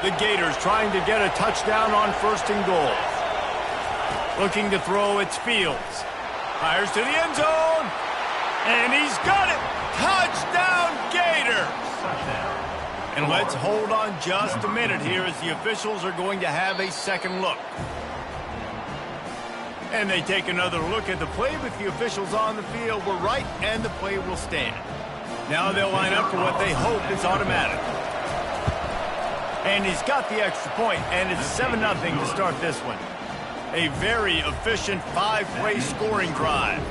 The Gators trying to get a touchdown on 1st and goal. Looking to throw, it's Fields. Fires to the end zone. And he's got it. Touchdown, Gators. And let's hold on just a minute here as the officials are going to have a second look. And they take another look at the play, but the officials on the field were right, and the play will stand. Now they'll line up for what they hope is automatic. And he's got the extra point, and it's 7-0 to start this one. A very efficient 5-play scoring drive.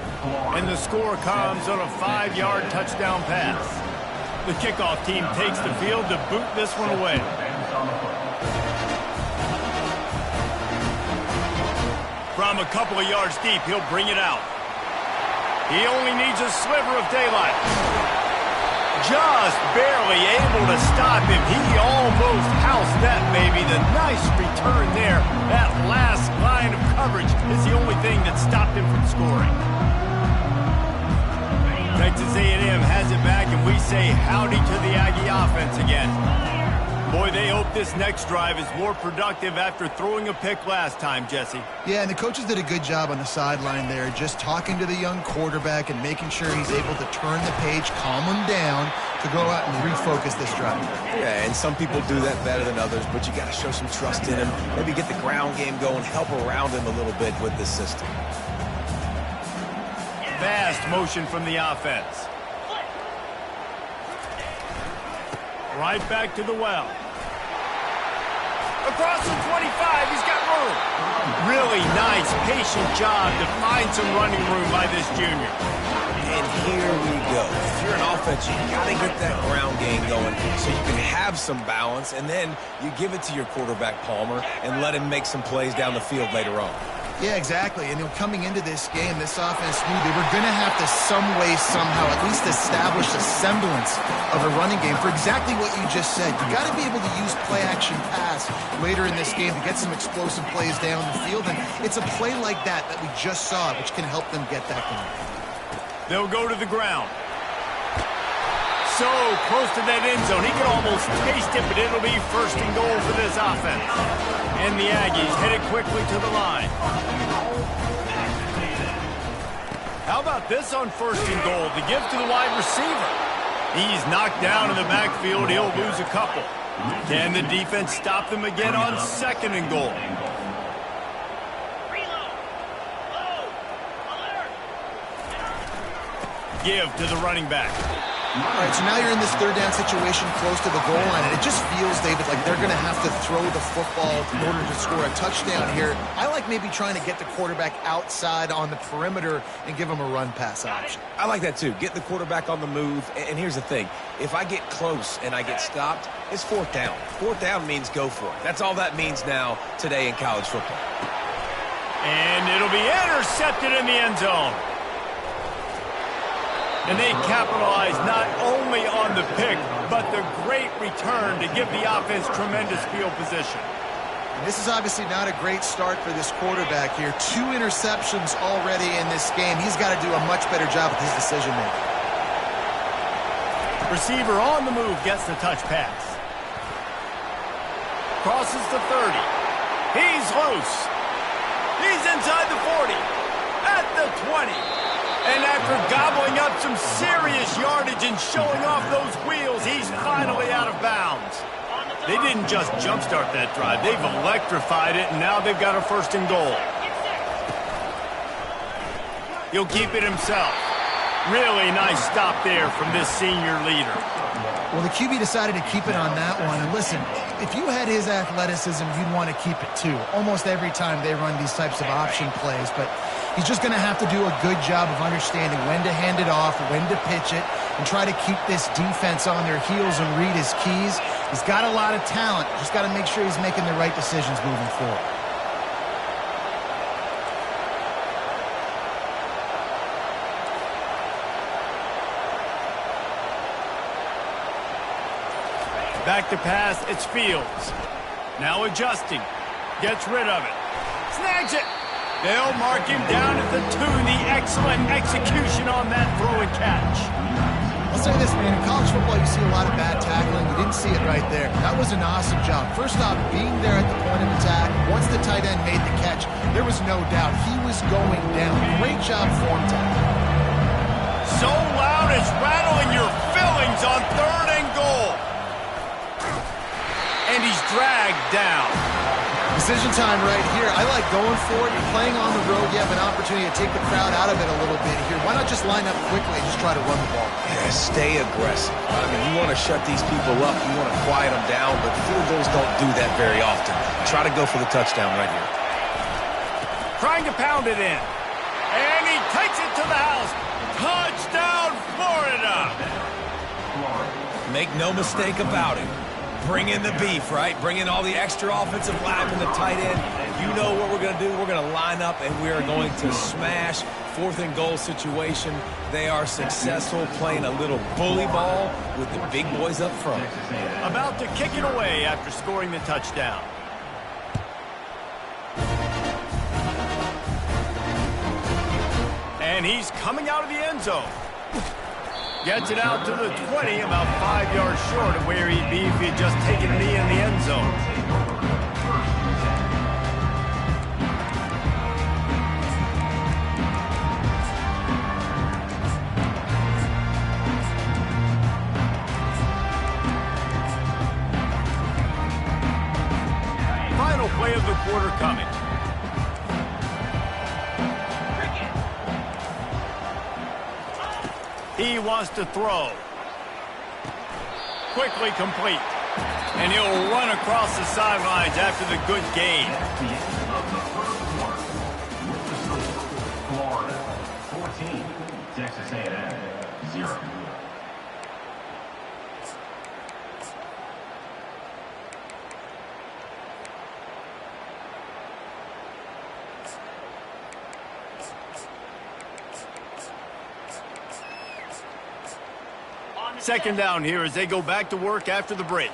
And the score comes on a 5-yard touchdown pass. The kickoff team takes the field to boot this one away. From a couple of yards deep, he'll bring it out. He only needs a sliver of daylight. Just barely able to stop him. He almost housed that baby. The nice return there. That last line of coverage is the only thing that stopped him from scoring. Texas A&M has it back, and we say howdy to the Aggie offense again. Boy, they hope this next drive is more productive after throwing a pick last time, Jesse. Yeah, and the coaches did a good job on the sideline there, just talking to the young quarterback and making sure he's able to turn the page, calm him down to go out and refocus this drive. Yeah, and some people do that better than others, but you got to show some trust in him. Maybe get the ground game going, help around him a little bit with this system. Fast motion from the offense. Right back to the well. Across the 25, he's got room. Really nice, patient job to find some running room by this junior. And here we go. If you're an offense, you got to get that ground game going so you can have some balance, and then you give it to your quarterback, Palmer, and let him make some plays down the field later on. Yeah, exactly. And coming into this game, this offense knew they were going to have to some way, somehow, at least establish a semblance of a running game for exactly what you just said. You got to be able to use play-action pass later in this game to get some explosive plays down the field. And it's a play like that we just saw, which can help them get that going. They'll go to the ground. So close to that end zone. He could almost taste it, but it'll be 1st and goal for this offense. And the Aggies headed quickly to the line. How about this on 1st and goal? The give to the wide receiver. He's knocked down in the backfield. He'll lose a couple. Can the defense stop them again on 2nd and goal? Give to the running back. All right, so now you're in this 3rd down situation close to the goal line, and it just feels, David, like they're going to have to throw the football in order to score a touchdown here. I like maybe trying to get the quarterback outside on the perimeter and give him a run-pass option. I like that, too. Get the quarterback on the move. And here's the thing. If I get close and I get stopped, it's 4th down. 4th down means go for it. That's all that means now today in college football. And it'll be intercepted in the end zone. And they capitalize not only on the pick, but the great return to give the offense tremendous field position. And this is obviously not a great start for this quarterback here. 2 interceptions already in this game. He's got to do a much better job with his decision-making. Receiver on the move gets the touch pass. Crosses the 30. He's loose. He's inside the 40. At the 20. And after gobbling up some serious yardage and showing off those wheels, he's finally out of bounds. They didn't just jumpstart that drive. They've electrified it, and now they've got a 1st and goal. He'll keep it himself. Really nice stop there from this senior leader. Well, the QB decided to keep it on that one. And listen, if you had his athleticism, you'd want to keep it too. Almost every time they run these types of option plays. But he's just going to have to do a good job of understanding when to hand it off, when to pitch it, and try to keep this defense on their heels and read his keys. He's got a lot of talent. Just got to make sure he's making the right decisions moving forward. Back to pass, it's Fields. Now adjusting. Gets rid of it. Snags it. They'll mark him down at the 2. The excellent execution on that throw and catch. Well, say this, man. In college football, you see a lot of bad tackling. You didn't see it right there. That was an awesome job. First off, being there at the point of attack. Once the tight end made the catch, there was no doubt he was going down. Great job form tackle. So loud it's rattling your fillings on 3rd and goal. And he's dragged down. Decision time right here. I like going for it. You're playing on the road. You have an opportunity to take the crowd out of it a little bit here. Why not just line up quickly and just try to run the ball? Yeah, stay aggressive. I mean, you want to shut these people up. You want to quiet them down, but field goals don't do that very often. Try to go for the touchdown right here. Trying to pound it in. And he takes it to the house. Touchdown, Florida! Make no mistake about it. Bring in the beef, right? Bring in all the extra offensive linemen, the tight end. You know what we're going to do. We're going to line up, and we are going to smash 4th and goal situation. They are successful playing a little bully ball with the big boys up front. About to kick it away after scoring the touchdown. And he's coming out of the end zone. Gets it out to the 20, about 5 yards short of where he'd be if he had just taken a knee in the end zone. Final play of the quarter coming. He wants to throw. Quickly complete. And he'll run across the sidelines after the good gain. Florida 14, Texas A&M 0. Second down here as they go back to work after the break.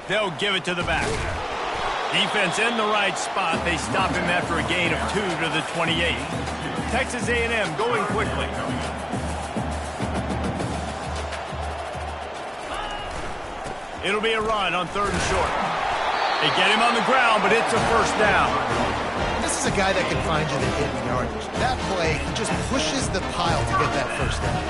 They'll give it to the back. Defense in the right spot. They stop him after a gain of 2 to the 28. Texas A&M going quickly. It'll be a run on 3rd and short. They get him on the ground, but it's a first down. This is a guy that can find you the hidden yardage. That play, he just pushes the pile to get that first down.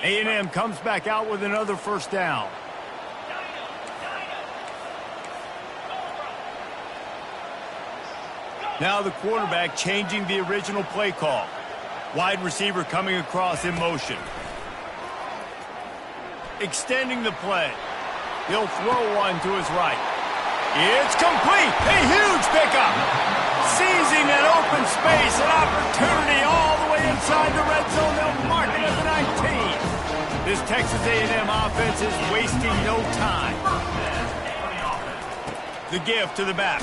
A&M comes back out with another first down. Now the quarterback changing the original play call. Wide receiver coming across in motion. Extending the play. He'll throw one to his right. It's complete. A huge pickup. Seizing that open space, an opportunity all the way inside the red zone. They'll mark it at the 19. This Texas A&M offense is wasting no time. The give to the back.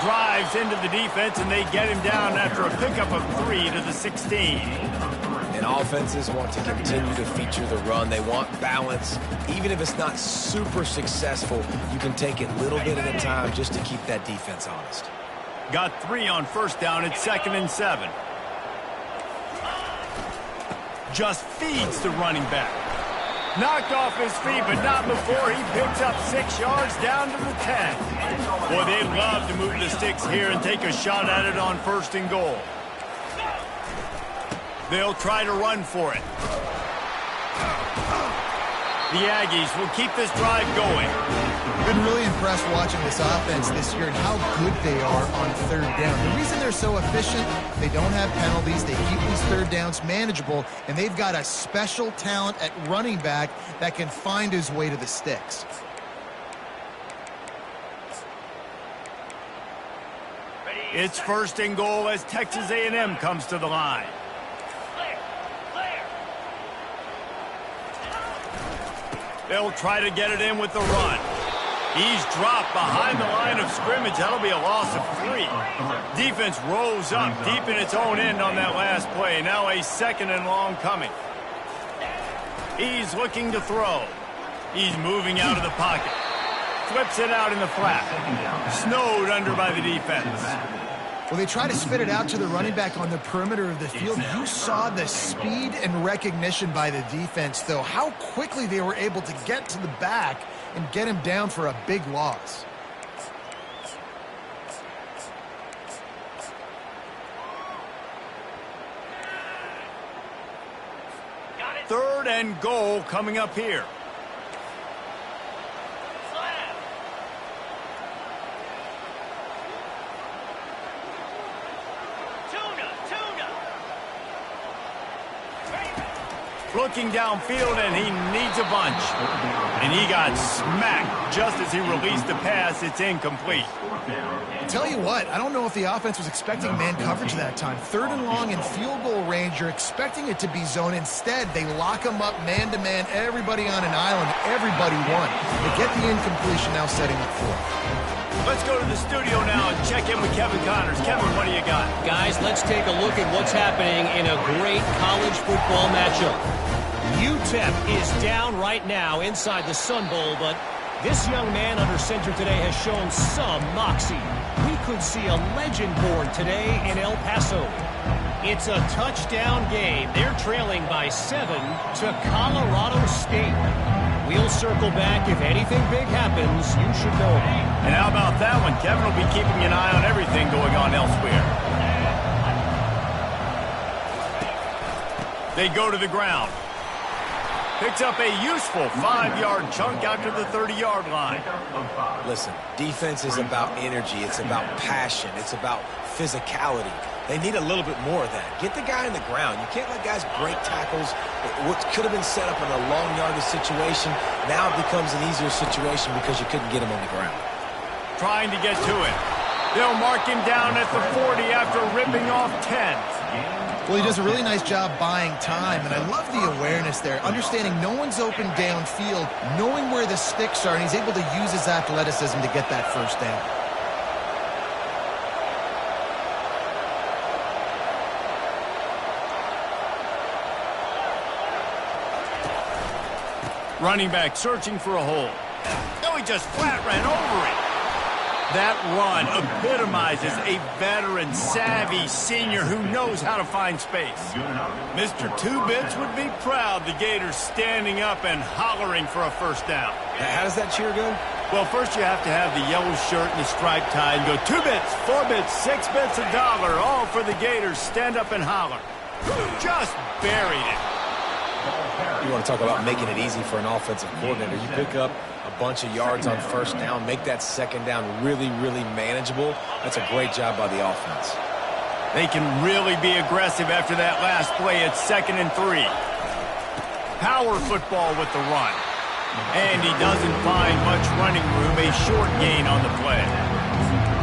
Drives into the defense, and they get him down after a pickup of 3 to the 16. And offenses want to continue to feature the run. They want balance. Even if it's not super successful, you can take it little bit at a time just to keep that defense honest. Got 3 on first down. It's 2nd and 7. Just feeds the running back. Knocked off his feet, but not before he picks up 6 yards down to the 10. Boy, they'd love to move the sticks here and take a shot at it on 1st and goal. They'll try to run for it. The Aggies will keep this drive going. Been really impressed watching this offense this year and how good they are on 3rd down. The reason they're so efficient, they don't have penalties. They keep these 3rd downs manageable, and they've got a special talent at running back that can find his way to the sticks. It's 1st and goal as Texas A&M comes to the line. They'll try to get it in with the run. He's dropped behind the line of scrimmage. That'll be a loss of 3. Defense rose up deep in its own end on that last play. Now a 2nd and long coming. He's looking to throw. He's moving out of the pocket. Flips it out in the flat. Snowed under by the defense. Well, they try to spit it out to the running back on the perimeter of the field. You saw the speed and recognition by the defense, though. How quickly they were able to get to the back and get him down for a big loss. Third and goal coming up here. Looking downfield, and he needs a bunch. And he got smacked just as he released the pass. It's incomplete. I'll tell you what, I don't know if the offense was expecting man coverage that time. 3rd and long in field goal range, you're expecting it to be zone. Instead, they lock him up man-to-man, everybody on an island, everybody won. They get the incompletion, now setting up 4th. Let's go to the studio now and check in with Kevin Connors. Kevin, what do you got? Guys, let's take a look at what's happening in a great college football matchup. UTEP is down right now inside the Sun Bowl, but this young man under center today has shown some moxie. We could see a legend born today in El Paso. It's a touchdown game. They're trailing by 7 to Colorado State. We'll circle back. If anything big happens, you should know about it. And how about that one? Kevin will be keeping an eye on everything going on elsewhere. They go to the ground. Picks up a useful 5-yard chunk out to the 30-yard line. Listen, defense is about energy. It's about passion. It's about physicality. They need a little bit more of that. Get the guy in the ground. You can't let guys break tackles. What could have been set up in a long yardage situation now becomes an easier situation because you couldn't get him on the ground. Trying to get to it. They'll mark him down at the 40 after ripping off 10. Well, he does a really nice job buying time, and I love the awareness there, understanding no one's open downfield, knowing where the sticks are, and he's able to use his athleticism to get that first down. Running back searching for a hole. No, he just flat ran over it. That run epitomizes a veteran, savvy senior who knows how to find space. Mr. Two-Bits would be proud the Gators standing up and hollering for a first down. How does that cheer go? Well, first you have to have the yellow shirt and the striped tie and go 2 bits, 4 bits, 6 bits, $1, all for the Gators. Stand up and holler. Just buried it. You want to talk about making it easy for an offensive coordinator. You pick up a bunch of yards on first down, make that second down really, really manageable. That's a great job by the offense. They can really be aggressive after that last play. It's 2nd and 3. Power football with the run. And he doesn't find much running room, a short gain on the play.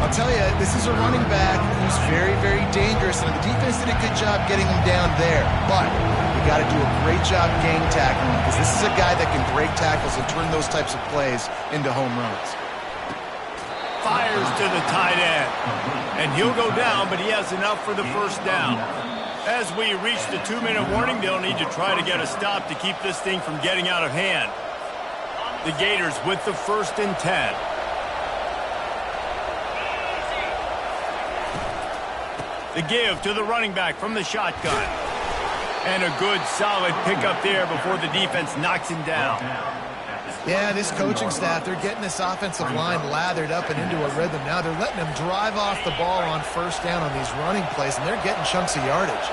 I'll tell you, this is a running back who's very, very dangerous, and the defense did a good job getting him down there. But we got to do a great job gang tackling, because this is a guy that can break tackles and turn those types of plays into home runs. Fires to the tight end. And he'll go down, but he has enough for the first down. As we reach the 2-minute warning, they'll need to try to get a stop to keep this thing from getting out of hand. The Gators with the 1st and 10. The give to the running back from the shotgun. And a good, solid pickup there before the defense knocks him down. Yeah, this coaching staff, they're getting this offensive line lathered up and into a rhythm now. They're letting them drive off the ball on first down on these running plays, and they're getting chunks of yardage.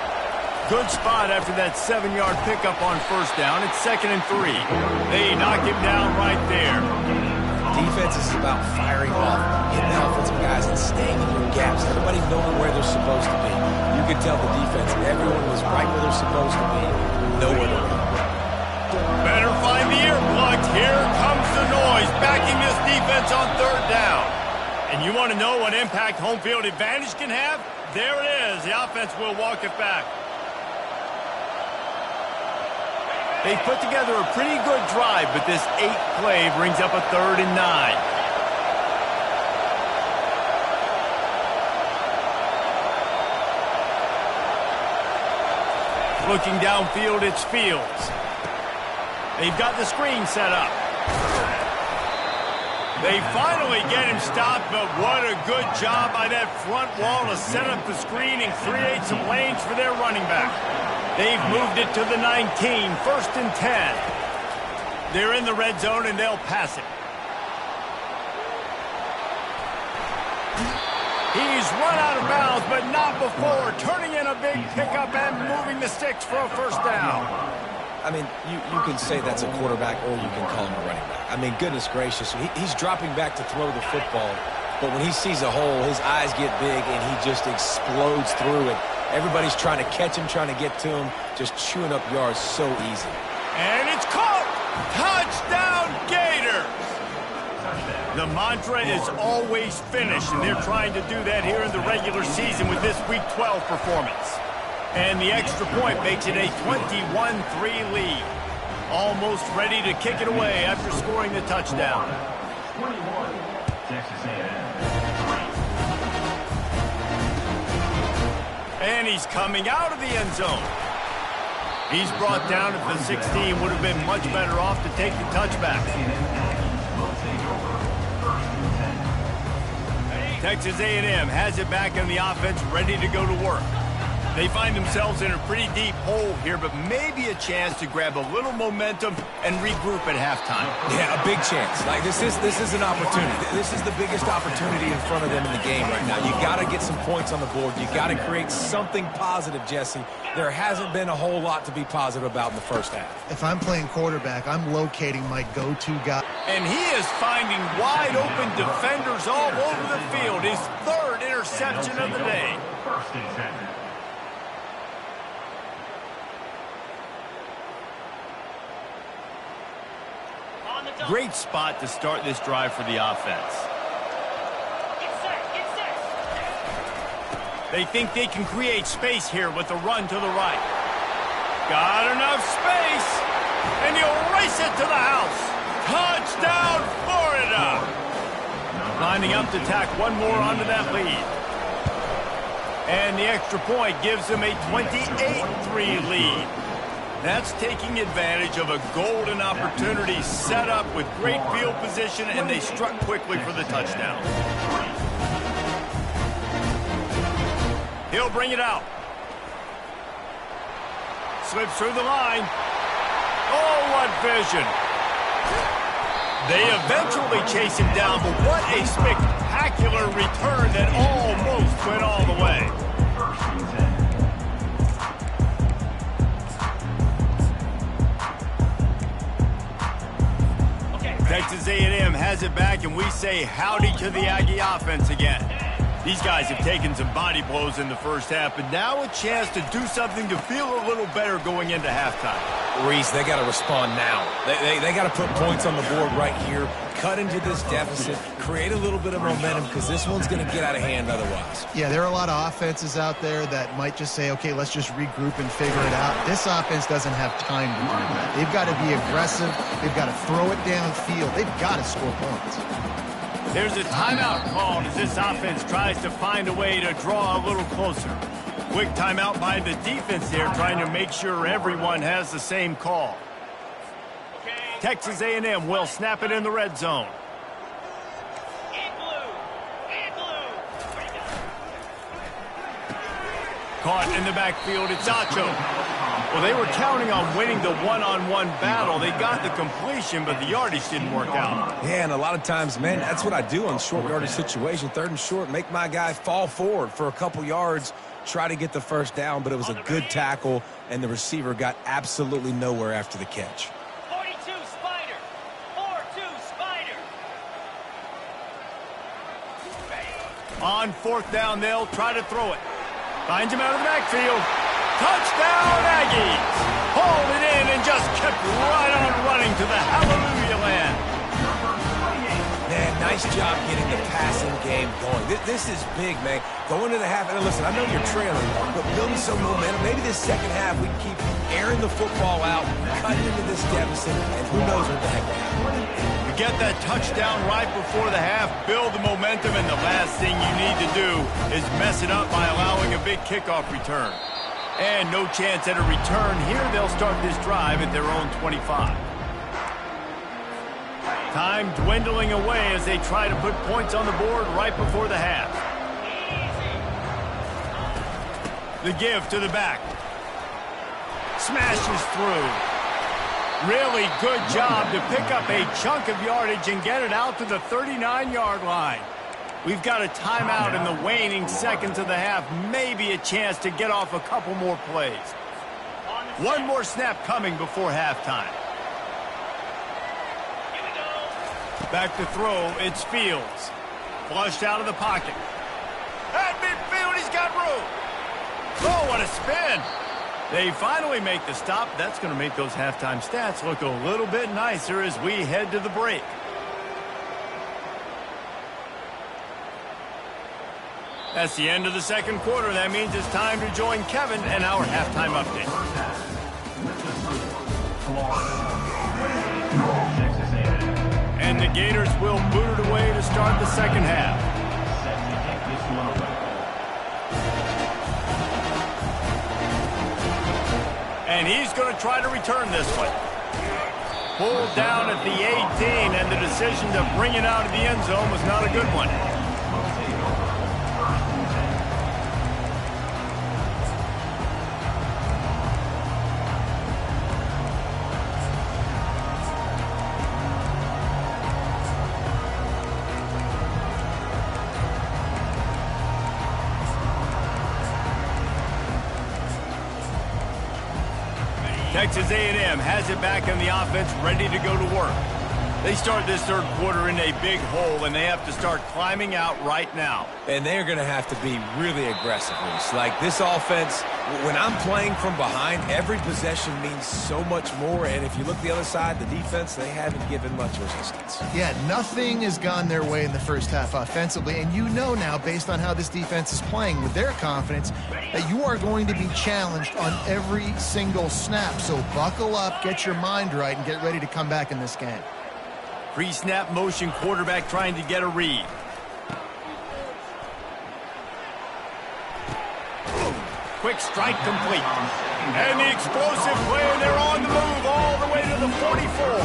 Good spot after that 7-yard pickup on first down. It's 2nd and 3. They knock him down right there. Defense is about firing off, getting the offensive guys and staying in your gaps. Everybody knowing where they're supposed to be. You could tell the defense, everyone was right where they're supposed to be. Nowhere to run. Better find the earplugs. Here comes the noise, backing this defense on 3rd down. And you want to know what impact home field advantage can have? There it is. The offense will walk it back. They put together a pretty good drive, but this 8th play brings up a 3rd and 9. Looking downfield, it's Fields. They've got the screen set up. They finally get him stopped, but what a good job by that front wall to set up the screen and create some lanes for their running back. They've moved it to the 19, 1st and 10. They're in the red zone, and they'll pass it. He's run out of bounds, but not before turning in a big pickup and moving the sticks for a first down. I mean, you can say that's a quarterback or you can call him a running back. I mean, goodness gracious, he's dropping back to throw the football, but when he sees a hole, his eyes get big and he just explodes through it. Everybody's trying to catch him, trying to get to him, just chewing up yards so easy. And it's caught! Touchdown, Gators! The mantra is always finish, and they're trying to do that here in the regular season with this Week 12 performance. And the extra point makes it a 21-3 lead. Almost ready to kick it away after scoring the touchdown. 21, Texas A&M. And he's coming out of the end zone. He's brought down at the 16. Would have been much better off to take the touchback. Texas A&M has it back in the offense, ready to go to work. They find themselves in a pretty deep hole here, but maybe a chance to grab a little momentum and regroup at halftime. Yeah, a big chance. Like this is an opportunity. This is the biggest opportunity in front of them in the game right now. You got to get some points on the board. You got to create something positive, Jesse. There hasn't been a whole lot to be positive about in the first half. If I'm playing quarterback, I'm locating my go-to guy. And he is finding wide open defenders all over the field. His 3rd interception of the day. 1st and 10. Great spot to start this drive for the offense. They think they can create space here with the run to the right. Got enough space, and he'll race it to the house. Touchdown, Florida! Lining up to tack one more onto that lead. And the extra point gives them a 28-3 lead. That's taking advantage of a golden opportunity set up with great field position, and they struck quickly for the touchdown. He'll bring it out. Slips through the line. Oh, what vision. They eventually chase him down, but what a spectacular return that almost went all the way. Texas A&M has it back, and we say howdy to the Aggie offense again. These guys have taken some body blows in the first half, but now a chance to do something to feel a little better going into halftime. Reese, they got to respond now. They got to put points on the board right here, cut into this deficit, create a little bit of momentum, because this one's going to get out of hand otherwise. Yeah, there are a lot of offenses out there that might just say, okay, let's just regroup and figure it out. This offense doesn't have time to do that. They've got to be aggressive. They've got to throw it downfield. They've got to score points. There's a timeout called as this offense tries to find a way to draw a little closer. Quick timeout by the defense here, trying to make sure everyone has the same call. Texas A&M will snap it in the red zone. Caught in the backfield, it's Acho. Well, they were counting on winning the one-on-one battle. They got the completion, but the yardage didn't work out. Yeah, and a lot of times, man, that's what I do on short yardage situation. 3rd and short, make my guy fall forward for a couple yards, try to get the first down, but it was a good tackle, and the receiver got absolutely nowhere after the catch. 42 Spider. 4-2 Spider. On 4th down, they'll try to throw it. Finds him out of the backfield. Touchdown, Aggies! Hauled it in and just kept right on running to the hallelujah land. Man, nice job getting the passing game going. This is big, man. Going to the half, and listen, I know you're trailing, but building some momentum. Maybe this second half we can keep airing the football out, cutting into this deficit, and who knows what the heck will happen. You get that touchdown right before the half, build the momentum, and the last thing you need to do is mess it up by allowing a big kickoff return. And no chance at a return here. They'll start this drive at their own 25. Time dwindling away as they try to put points on the board right before the half. The give to the back. Smashes through. Really good job to pick up a chunk of yardage and get it out to the 39-yard line. We've got a timeout in the waning seconds of the half. Maybe a chance to get off a couple more plays. One more snap coming before halftime. Back to throw, it's Fields. Flushed out of the pocket. At midfield, he's got room. Oh, what a spin. They finally make the stop. That's going to make those halftime stats look a little bit nicer as we head to the break. That's the end of the second quarter. That means it's time to join Kevin and our halftime update. And the Gators will boot it away to start the second half. And he's going to try to return this one. Pulled down at the 18, and the decision to bring it out of the end zone was not a good one. Texas A&M has it back in the offense, ready to go to work. They start this third quarter in a big hole, and they have to start climbing out right now. And they're going to have to be really aggressive. Like this offense, when I'm playing from behind, every possession means so much more. And if you look the other side, the defense, they haven't given much resistance. Yeah, nothing has gone their way in the first half offensively. And you know now, based on how this defense is playing with their confidence, that you are going to be challenged on every single snap. So buckle up, get your mind right, and get ready to come back in this game. Pre-snap motion, quarterback trying to get a read. Quick strike complete. And the explosive play, and they're on the move all the way to the 44.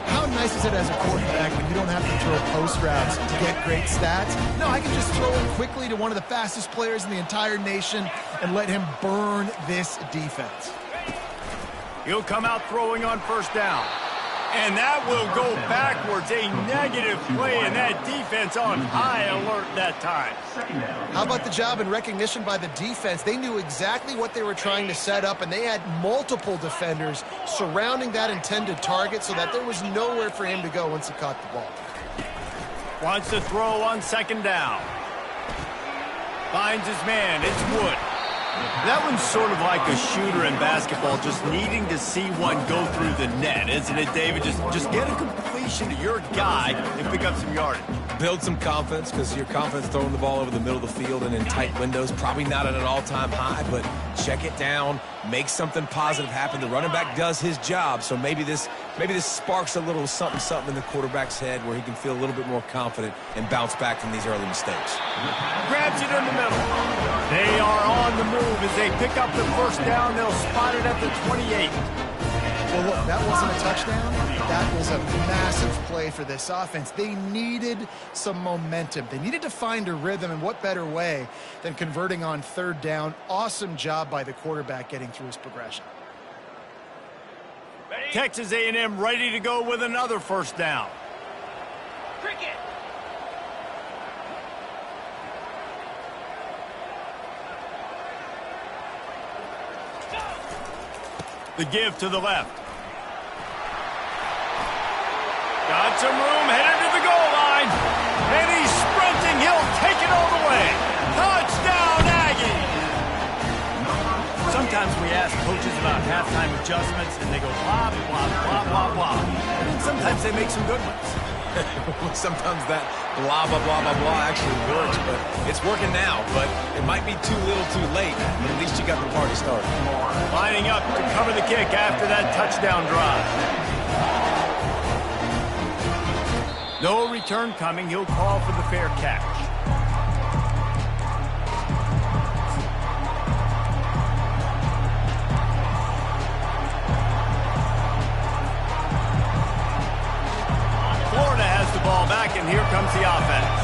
How nice is it as a quarterback when you don't have to throw post routes to get great stats? No, I can just throw it quickly to one of the fastest players in the entire nation and let him burn this defense. He'll come out throwing on first down. And that will go backwards. A negative play, and that defense on high alert that time. How about the job and recognition by the defense? They knew exactly what they were trying to set up, and they had multiple defenders surrounding that intended target so that there was nowhere for him to go once he caught the ball. Wants to throw on second down. Finds his man. It's Wood. That one's sort of like a shooter in basketball, just needing to see one go through the net, isn't it, David? Just get a completion to your guy and pick up some yardage. Build some confidence, because your confidence throwing the ball over the middle of the field and in tight windows, probably not at an all-time high, but check it down, make something positive happen. The running back does his job, so maybe this sparks a little something in the quarterback's head where he can feel a little bit more confident and bounce back from these early mistakes. Grabs it in the middle. They are on the move as they pick up the first down. They'll spot it at the 28. Well, look, that wasn't a touchdown. That was a massive play for this offense. They needed some momentum. They needed to find a rhythm, and what better way than converting on third down. Awesome job by the quarterback getting through his progression. Texas A&M ready to go with another first down. Cricket. The give to the left. Got some room, headed to the goal line. And he's sprinting. He'll take it all the way. Touchdown, Aggie. Sometimes we ask coaches about halftime adjustments, and they go blah, blah, blah, blah, blah. And sometimes they make some good ones. Sometimes that blah, blah, blah, blah, blah actually works, but it's working now. But it might be too little too late. But at least you got the party started. Lining up to cover the kick after that touchdown drive. No return coming. He'll call for the fair catch. and here comes the offense.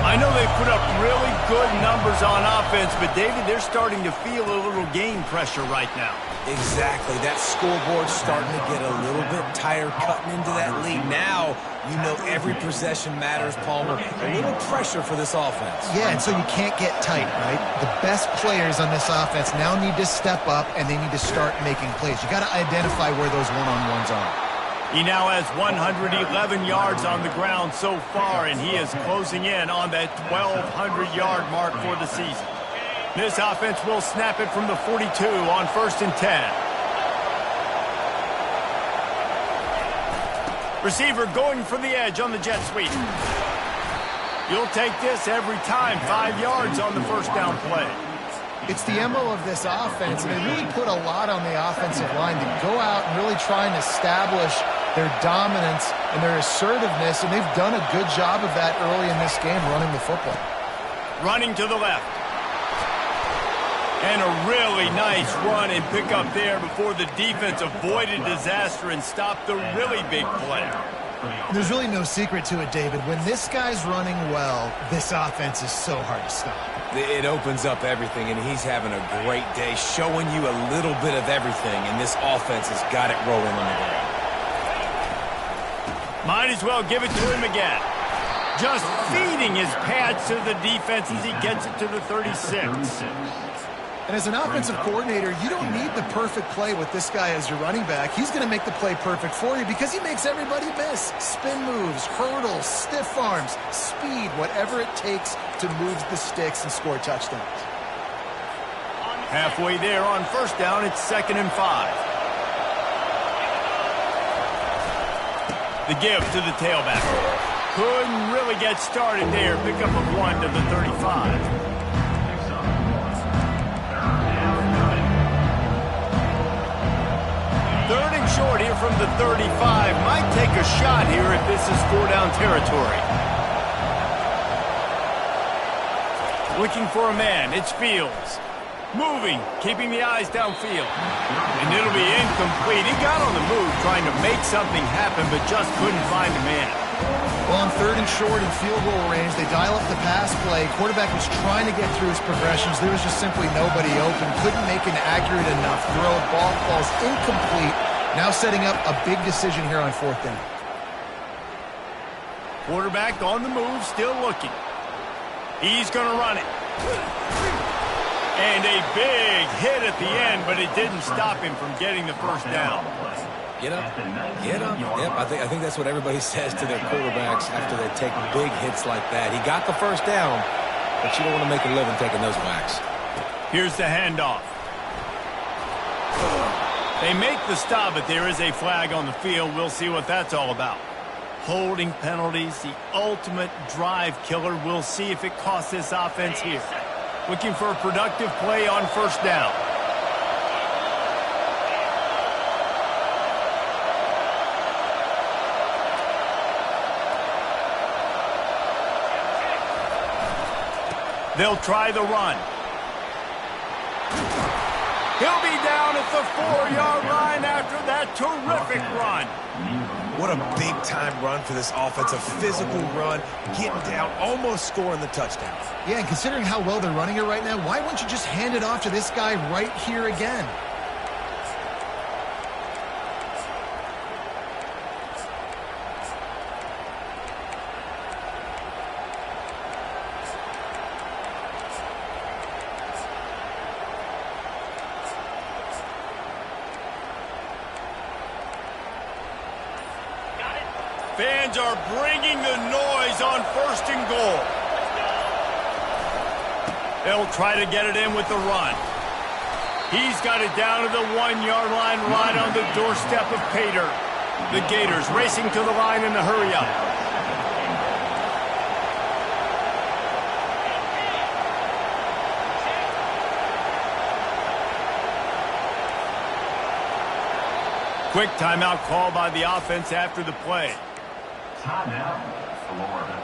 I know they put up really good numbers on offense, but, David, they're starting to feel a little game pressure right now. Exactly. That scoreboard's starting to get a little bit tired cutting into that lead. Now, you know every possession matters, Palmer. A little pressure for this offense. Yeah, and so you can't get tight, right? The best players on this offense now need to step up, and they need to start making plays. You got to identify where those one-on-ones are. He now has 111 yards on the ground so far, and he is closing in on that 1,200-yard mark for the season. This offense will snap it from the 42 on 1st and 10. Receiver going for the edge on the jet sweep. You'll take this every time. 5 yards on the first down play. It's the MO of this offense, and they really put a lot on the offensive line to go out and really try and establish their dominance and their assertiveness, and they've done a good job of that early in this game, running the football. Running to the left. And a really nice run and pick up there before the defense avoided disaster and stopped the really big play. There's really no secret to it, David. When this guy's running well, this offense is so hard to stop. It opens up everything, and he's having a great day, showing you a little bit of everything, and this offense has got it rolling on the ground. Might as well give it to him again. Just feeding his pads to the defense as he gets it to the 36. And as an offensive coordinator, you don't need the perfect play with this guy as your running back. He's going to make the play perfect for you because he makes everybody miss. Spin moves, hurdles, stiff arms, speed, whatever it takes to move the sticks and score touchdowns. Halfway there on first down, it's 2nd and 5. The give to the tailback. Couldn't really get started there. Pickup of 1 to the 35. Third and short here from the 35. Might take a shot here if this is 4-down territory. Looking for a man. It's Fields. Moving, keeping the eyes downfield. And it'll be incomplete. He got on the move trying to make something happen, but just couldn't find a man. Well, on 3rd and short in field goal range, they dial up the pass play. Quarterback was trying to get through his progressions. There was just simply nobody open. Couldn't make an accurate enough throw. Ball falls incomplete. Now setting up a big decision here on 4th down. Quarterback on the move, still looking. He's going to run it. And a big hit at the end, but it didn't stop him from getting the first down. Get up. Get up. Yep, I think that's what everybody says to their quarterbacks after they take big hits like that. He got the first down, but you don't want to make a living taking those backs. Here's the handoff. They make the stop, but there is a flag on the field. We'll see what that's all about. Holding penalties, the ultimate drive killer. We'll see if it costs this offense here. Looking for a productive play on first down. They'll try the run. He'll be down at the 4-yard line after that terrific run. What a big-time run for this offense. A physical run, getting down, almost scoring the touchdown. Yeah, and considering how well they're running it right now, why wouldn't you just hand it off to this guy right here again? Fans are bringing the noise on 1st and goal. They'll try to get it in with the run. He's got it down to the 1-yard line right on the doorstep of Pater. The Gators racing to the line in the hurry up. Quick timeout call by the offense after the play. Timeout, Florida.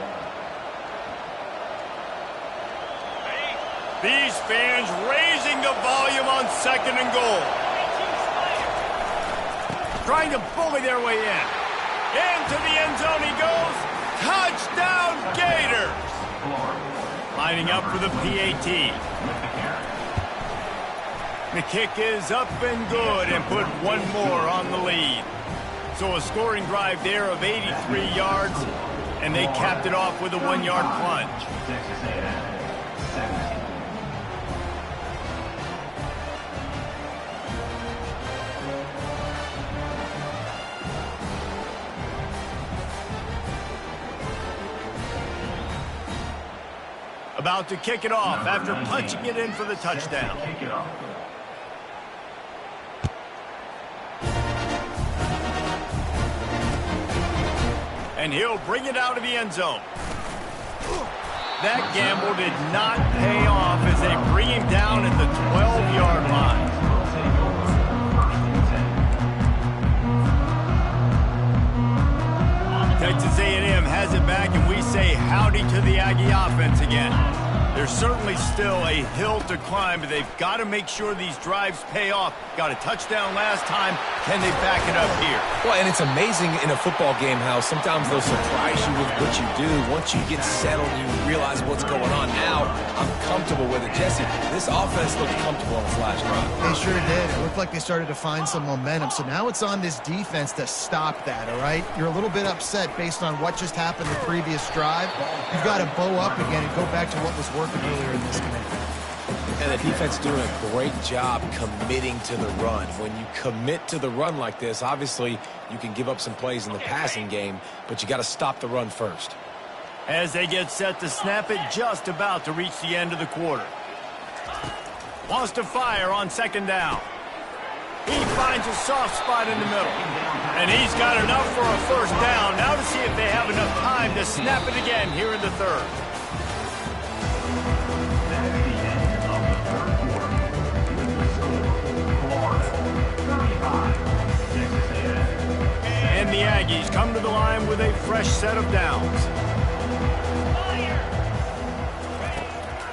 These fans raising the volume on 2nd and goal. Trying to bully their way in. Into the end zone he goes. Touchdown! Lining up for the PAT. The kick is up and good and put one more on the lead. So a scoring drive there of 83 yards, and they capped it off with a 1-yard plunge. About to kick it off after punching it in for the touchdown. And he'll bring it out of the end zone. That gamble did not pay off as they bring him down at the 12-yard line. Texas A&M has it back, and we say howdy to the Aggie offense again. There's certainly still a hill to climb, but they've got to make sure these drives pay off. Got a touchdown last time. Can they back it up here? Well, and it's amazing in a football game how sometimes they'll surprise you with what you do. Once you get settled, you realize what's going on. Now, I'm comfortable with it. Jesse, this offense looked comfortable on this last drive. They sure did. It looked like they started to find some momentum. So now it's on this defense to stop that, all right? You're a little bit upset based on what just happened the previous drive. You've got to bow up again and go back to what was working earlier in this game. And the defense doing a great job committing to the run. When you commit to the run like this, obviously you can give up some plays in the passing game, but you got to stop the run first. As they get set to snap it, just about to reach the end of the quarter. Wants to fire on second down. He finds a soft spot in the middle. And he's got enough for a first down. Now to see if they have enough time to snap it again here in the third. And the Aggies come to the line with a fresh set of downs.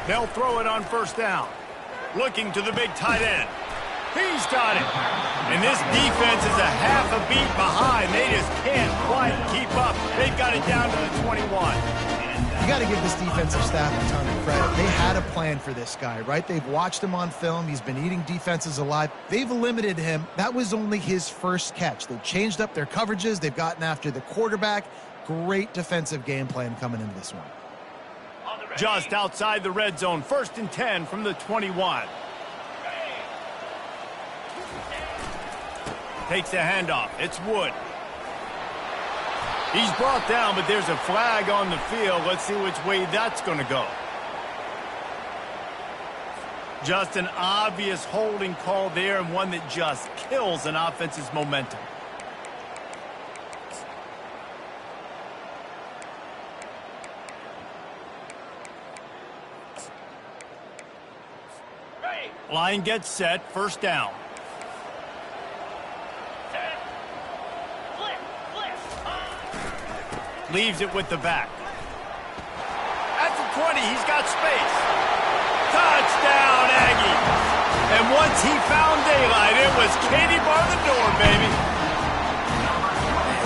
They'll throw it on first down. Looking to the big tight end. He's got it. And this defense is a half a beat behind. They just can't quite keep up. They've got it down to the 21. You got to give this defensive staff a ton of credit. They had a plan for this guy, right? They've watched him on film. He's been eating defenses alive. They've limited him. That was only his first catch. They've changed up their coverages. They've gotten after the quarterback. Great defensive game plan coming into this one. Just outside the red zone, 1st and 10 from the 21. Takes the handoff. It's Wood. He's brought down, but there's a flag on the field. Let's see which way that's going to go. Just an obvious holding call there, and one that just kills an offense's momentum. Line gets set, first down. Leaves it with the back. At the 20, he's got space. Touchdown, Aggie. And once he found daylight, it was Katie bar the door, baby.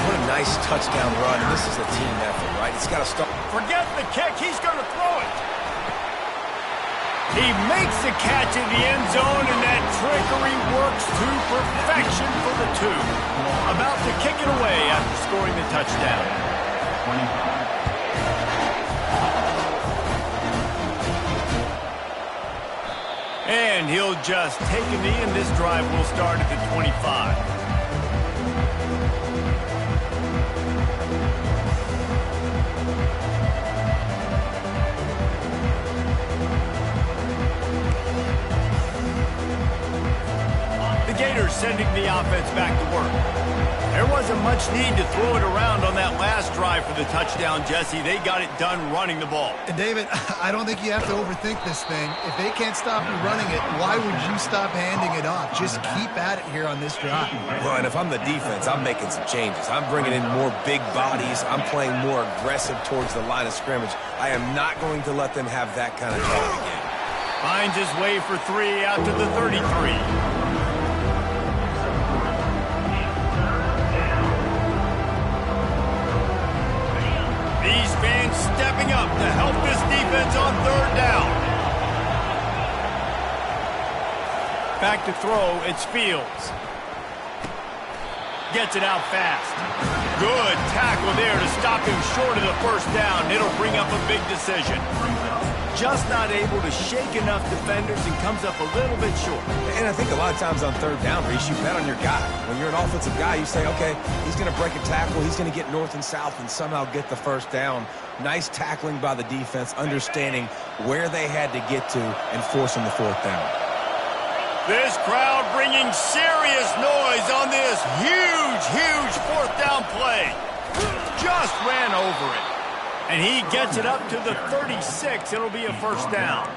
What a nice touchdown run. This is a team effort, right? It's got to start. Forget the kick. He's going to throw it. He makes the catch in the end zone, and that trickery works to perfection for the two. About to kick it away after scoring the touchdown. And he'll just take a knee, and this drive will start at the 25. The Gators sending the offense back to work. There wasn't much need to throw it around on that last drive for the touchdown, Jesse. They got it done running the ball. And David, I don't think you have to overthink this thing. If they can't stop you running it, why would you stop handing it off? Just keep at it here on this drive. Well, and if I'm the defense, I'm making some changes. I'm bringing in more big bodies. I'm playing more aggressive towards the line of scrimmage. I am not going to let them have that kind of drive again. Finds his way for 3 out to the 33. These fans stepping up to help this defense on third down. Back to throw, it's Fields. Gets it out fast. Good tackle there to stop him short of the first down. It'll bring up a big decision. Just not able to shake enough defenders and comes up a little bit short. And I think a lot of times on third down, Reese, you bet on your guy. When you're an offensive guy, you say, okay, he's going to break a tackle, he's going to get north and south and somehow get the first down. Nice tackling by the defense, understanding where they had to get to and forcing the fourth down. This crowd bringing serious noise on this huge fourth down play. Just ran over it. And he gets it up to the 36. It'll be a first down.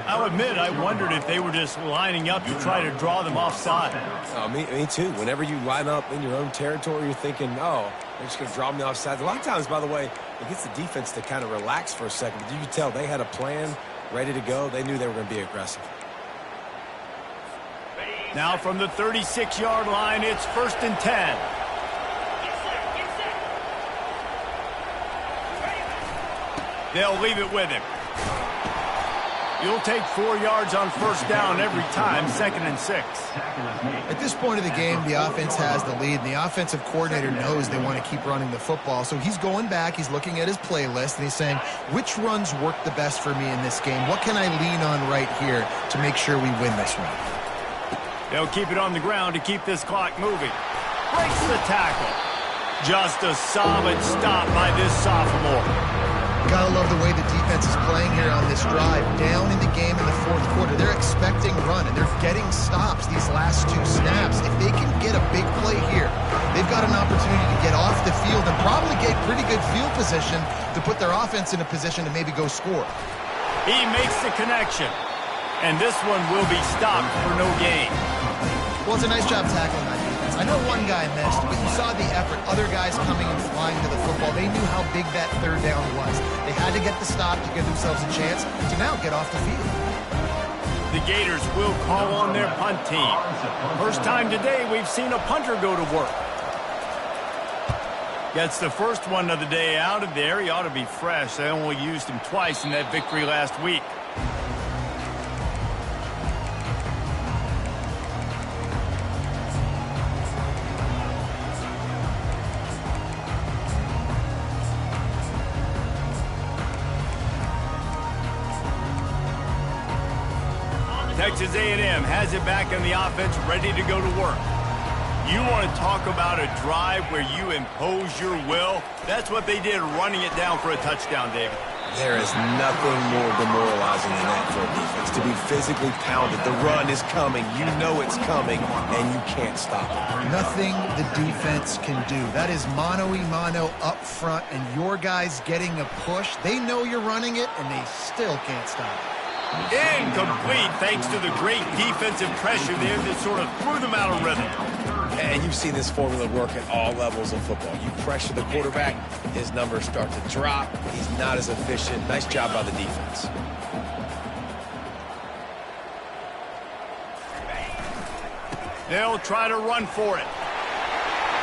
I'll admit, I wondered if they were just lining up to try to draw them offside. Me too. Whenever you line up in your own territory, you're thinking, oh, they're just going to draw me offside. A lot of times, by the way, it gets the defense to kind of relax for a second. But you can tell they had a plan ready to go. They knew they were going to be aggressive. Now from the 36-yard line, it's 1st and 10. They'll leave it with him. You'll take 4 yards on first down every time, 2nd and 6. At this point of the game, the offense has the lead, and the offensive coordinator knows they want to keep running the football. So he's going back, he's looking at his playlist, and he's saying, which runs work the best for me in this game? What can I lean on right here to make sure we win this one? They'll keep it on the ground to keep this clock moving. Breaks the tackle. Just a solid stop by this sophomore. Gotta love the way the defense is playing here on this drive. Down in the game in the fourth quarter. They're expecting run, and they're getting stops these last 2 snaps. If they can get a big play here, they've got an opportunity to get off the field and probably get pretty good field position to put their offense in a position to maybe go score. He makes the connection, and this one will be stopped for no gain. Well, it's a nice job tackling that defense. I know one guy missed, but you saw the effort. Other guys coming and flying to the football. They knew how big that third down was. They had to get the stop to give themselves a chance to now get off the field. The Gators will call on their punt team. First time today we've seen a punter go to work. Gets the first one of the day out of there. He ought to be fresh. They only used him twice in that victory last week. Texas A&M has it back in the offense, ready to go to work. You want to talk about a drive where you impose your will? That's what they did, running it down for a touchdown, David. There is nothing more demoralizing than that for a defense, to be physically pounded. The run is coming. You know it's coming, and you can't stop it. Nothing the defense can do. That is mano-a-mano up front, and your guys getting a push. They know you're running it, and they still can't stop it. Incomplete thanks to the great defensive pressure there that sort of threw them out of rhythm. And you've seen this formula work at all levels of football. You pressure the quarterback, his numbers start to drop. He's not as efficient. Nice job by the defense. They'll try to run for it.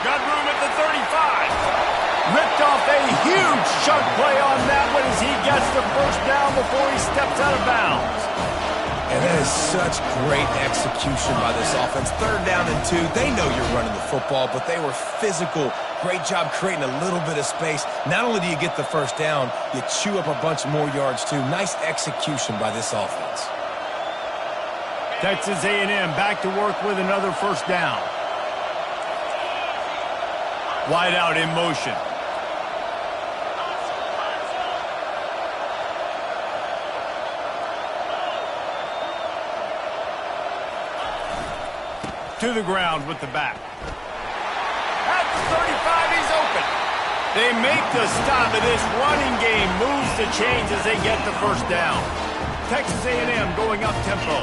Got room at the 35. Ripped off a huge chunk play on that one as he gets the first down before he steps out of bounds. And that is such great execution by this offense. 3rd down and 2. They know you're running the football, but they were physical. Great job creating a little bit of space. Not only do you get the first down, you chew up a bunch more yards too. Nice execution by this offense. Texas A&M back to work with another first down. Wide out in motion. To the ground with the back. At the 35, he's open. They make the stop of this running game. Moves the chains as they get the first down. Texas A&M going up tempo.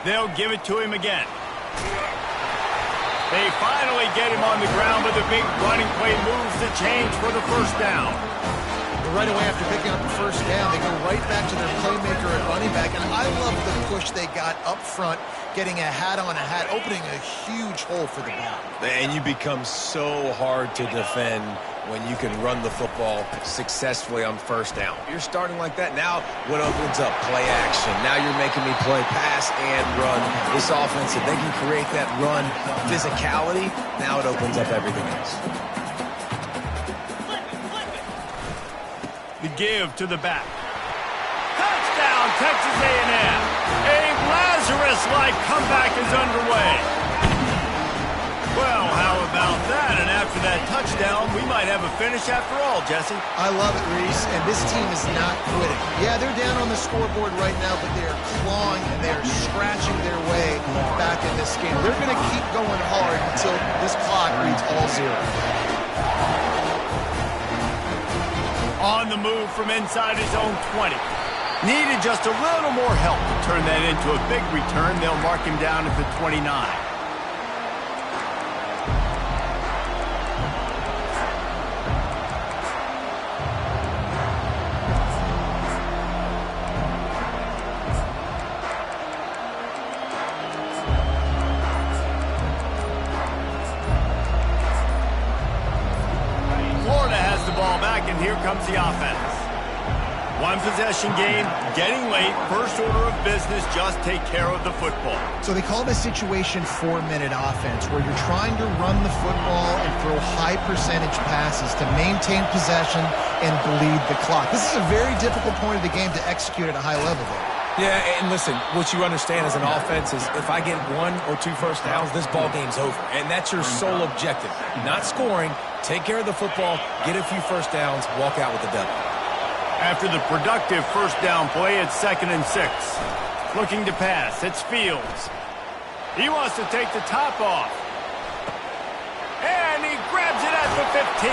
They'll give it to him again. They finally get him on the ground, but the big running play moves the chains for the first down. But right away after picking up the first down, they go right back to their playmaker at running back. And I love the push they got up front, getting a hat on a hat, opening a huge hole for the back. And you become so hard to defend when you can run the football successfully on first down. You're starting like that. Now what opens up? Play action. Now you're making me play pass and run. This offense, if they can create that run physicality, now it opens up everything else. The give to the back. Touchdown, Texas A&M. A Lazarus-like comeback is underway. Well, how about that? And after that touchdown, we might have a finish after all, Jesse. I love it, Reese, and this team is not quitting. Yeah, they're down on the scoreboard right now, but they are clawing and they are scratching their way back in this game. They're going to keep going hard until this clock reads all zero. On the move from inside his own 20. Needed just a little more help to turn that into a big return. They'll mark him down at the 29. And here comes the offense. One possession game, getting late, first order of business, just take care of the football. So they call this situation 4-minute offense, where you're trying to run the football and throw high percentage passes to maintain possession and bleed the clock. This is a very difficult point of the game to execute at a high level, though. Yeah, and listen, what you understand as an offense is if I get 1 or 2 first downs, this ball game's over. And that's your sole objective. Not scoring, take care of the football, get a few first downs, walk out with the W. After the productive first down play, it's 2nd and 6. Looking to pass, it's Fields. He wants to take the top off. And he grabs it at the 15.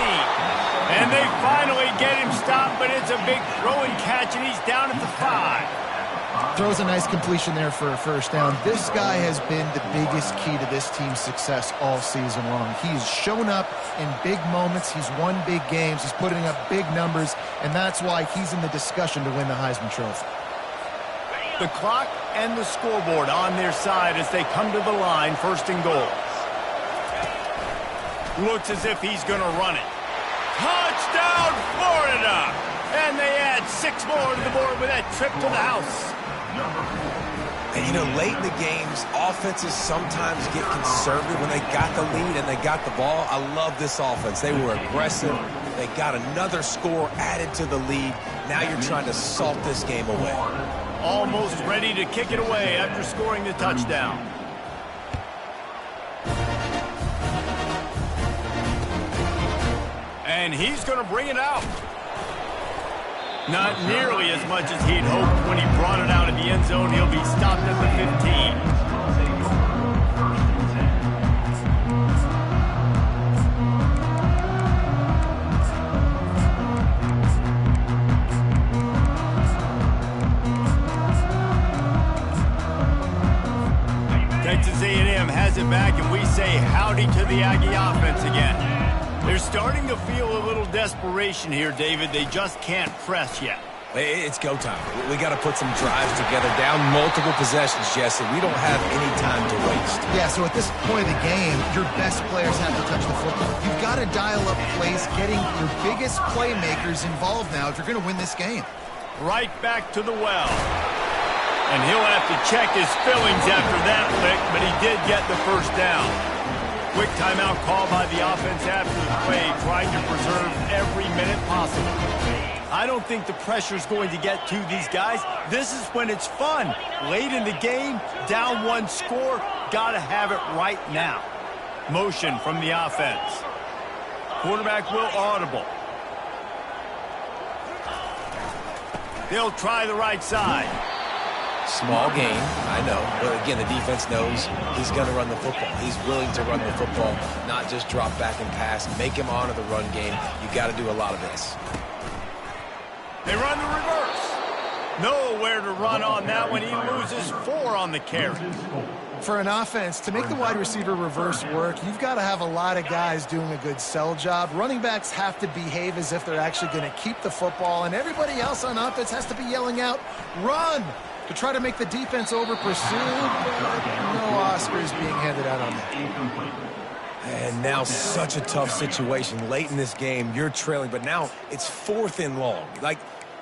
And they finally get him stopped, but it's a big throw and catch, and he's down at the 5. Throws a nice completion there for a first down. This guy has been the biggest key to this team's success all season long. He's shown up in big moments. He's won big games. He's putting up big numbers, and that's why he's in the discussion to win the Heisman Trophy. The clock and the scoreboard on their side as they come to the line, 1st and goal. Looks as if he's going to run it. Touchdown, Florida! And they add 6 more to the board with that trip to the house. And, you know, late in the games, offenses sometimes get conservative when they got the lead and they got the ball. I love this offense. They were aggressive. They got another score added to the lead. Now you're trying to salt this game away. Almost ready to kick it away after scoring the touchdown. And he's going to bring it out. Not nearly as much as he'd hoped when he brought it out of the end zone. He'll be stopped at the 15. Texas A&M has it back, and we say howdy to the Aggie offense again. They're starting to feel a little desperation here, David. They just can't press yet. It's go time. We got to put some drives together, down multiple possessions, Jesse. We don't have any time to waste. Yeah, so at this point of the game, your best players have to touch the football. You've got to dial up plays, getting your biggest playmakers involved now if you're going to win this game. Right back to the well. And he'll have to check his fillings after that lick, but he did get the first down. Quick timeout call by the offense after the play, trying to preserve every minute possible. I don't think the pressure's going to get to these guys. This is when it's fun. Late in the game, down 1 score, gotta have it right now. Motion from the offense. Quarterback will audible. They'll try the right side. Small game, I know. But again, the defense knows he's going to run the football. He's willing to run the football, not just drop back and pass. Make him honor the run game. You got to do a lot of this. They run the reverse. Nowhere to run on that one. He loses 4 on the carry. For an offense, to make the wide receiver reverse work, you've got to have a lot of guys doing a good sell job. Running backs have to behave as if they're actually going to keep the football, and everybody else on offense has to be yelling out, run, to try to make the defense over-pursue. No Oscars being handed out on that. And now such a tough situation. Late in this game, you're trailing, but now it's 4th and long. Like,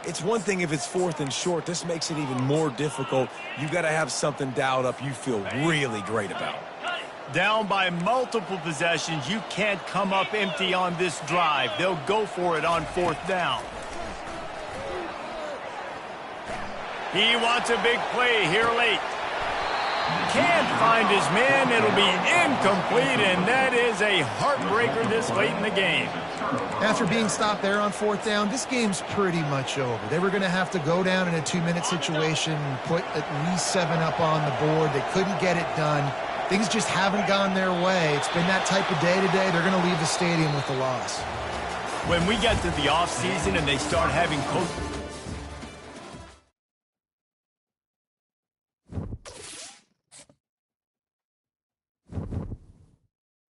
it's one thing if it's 4th and short. This makes it even more difficult. You got to have something dialed up you feel really great about. Down by multiple possessions, you can't come up empty on this drive. They'll go for it on 4th down. He wants a big play here late. Can't find his man. It'll be incomplete, and that is a heartbreaker this late in the game. After being stopped there on 4th down, this game's pretty much over. They were going to have to go down in a 2-minute situation and put at least 7 up on the board. They couldn't get it done. Things just haven't gone their way. It's been that type of day today. They're going to leave the stadium with the loss. When we get to the offseason and they start having coaches